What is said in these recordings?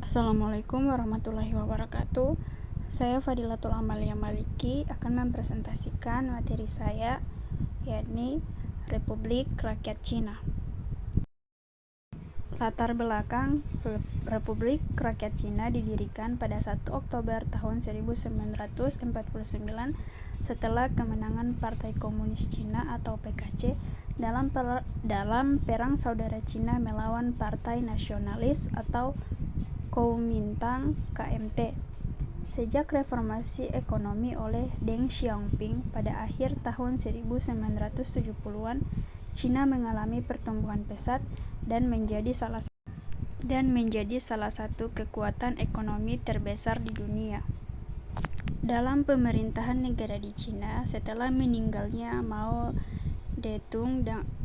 Assalamualaikum warahmatullahi wabarakatuh. Saya Fadilatul Amalia Maliki akan mempresentasikan materi saya, yakni Republik Rakyat Cina. Latar belakang Republik Rakyat Cina didirikan pada 1 Oktober tahun 1949 setelah kemenangan Partai Komunis Cina atau PKC dalam Perang Saudara Cina melawan Partai Nasionalis atau Kuomintang KMT. Sejak reformasi ekonomi oleh Deng Xiaoping pada akhir tahun 1970-an, Cina mengalami pertumbuhan pesat dan menjadi salah satu kekuatan ekonomi terbesar di dunia. Dalam pemerintahan negara di Cina, setelah meninggalnya Mao Zedong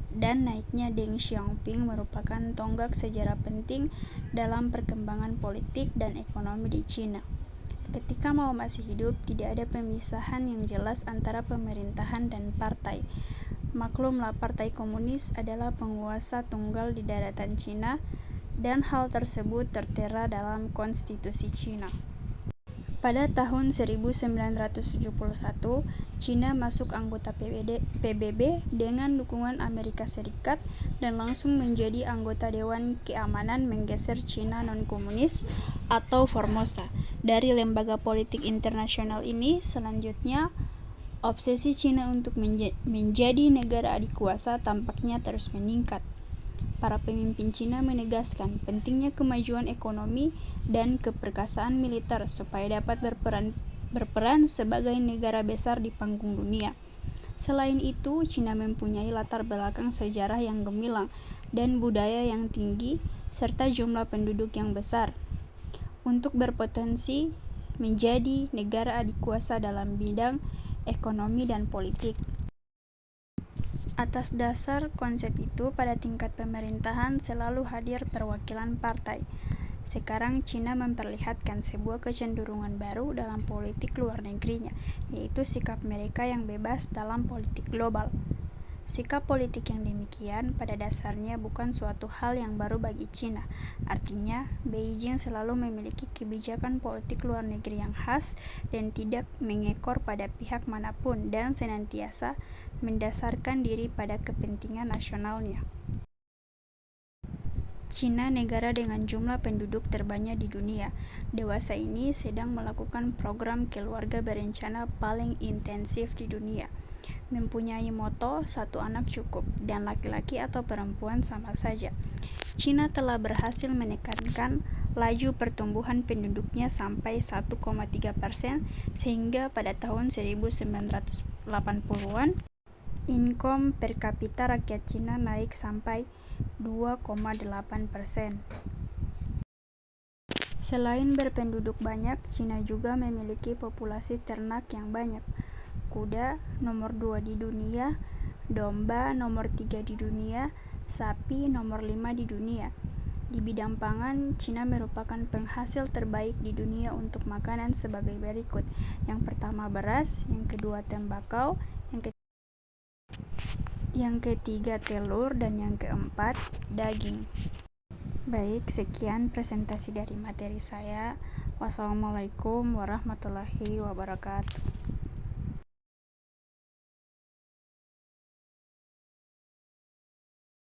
dan naiknya Deng Xiaoping merupakan tonggak sejarah penting dalam perkembangan politik dan ekonomi di Cina. Ketika Mao masih hidup, tidak ada pemisahan yang jelas antara pemerintahan dan partai. Maklumlah, Partai Komunis adalah penguasa tunggal di daratan Cina, dan hal tersebut tertera dalam konstitusi Cina. Pada tahun 1971, Cina masuk anggota PBB dengan dukungan Amerika Serikat dan langsung menjadi anggota Dewan Keamanan, menggeser Cina non-komunis atau Formosa dari lembaga politik internasional ini. Selanjutnya, obsesi Cina untuk menjadi negara adikuasa tampaknya terus meningkat. Para pemimpin Cina menegaskan pentingnya kemajuan ekonomi dan keperkasaan militer supaya dapat berperan sebagai negara besar di panggung dunia. Selain itu, Cina mempunyai latar belakang sejarah yang gemilang dan budaya yang tinggi serta jumlah penduduk yang besar untuk berpotensi menjadi negara adikuasa dalam bidang ekonomi dan politik. Atas dasar konsep itu, pada tingkat pemerintahan selalu hadir perwakilan partai. Sekarang Cina memperlihatkan sebuah kecenderungan baru dalam politik luar negerinya, yaitu sikap mereka yang bebas dalam politik global. Sikap politik yang demikian pada dasarnya bukan suatu hal yang baru bagi Cina. Artinya, Beijing selalu memiliki kebijakan politik luar negeri yang khas dan tidak mengekor pada pihak manapun dan senantiasa mendasarkan diri pada kepentingan nasionalnya. Cina, negara dengan jumlah penduduk terbanyak di dunia dewasa ini, sedang melakukan program keluarga berencana paling intensif di dunia. Mempunyai moto "satu anak cukup" dan laki-laki atau perempuan sama saja. Cina telah berhasil menekankan laju pertumbuhan penduduknya sampai 1,3%, sehingga pada tahun 1980-an income per kapita rakyat Cina naik sampai 2,8%. Selain berpenduduk banyak, Cina juga memiliki populasi ternak yang banyak. Kuda nomor 2 di dunia, domba nomor 3 di dunia, sapi nomor 5 di dunia. Di bidang pangan, Cina merupakan penghasil terbaik di dunia untuk makanan sebagai berikut. Yang pertama beras, yang kedua tembakau, yang ketiga telur, dan yang keempat daging. Baik, sekian presentasi dari materi saya. Wassalamualaikum warahmatullahi wabarakatuh.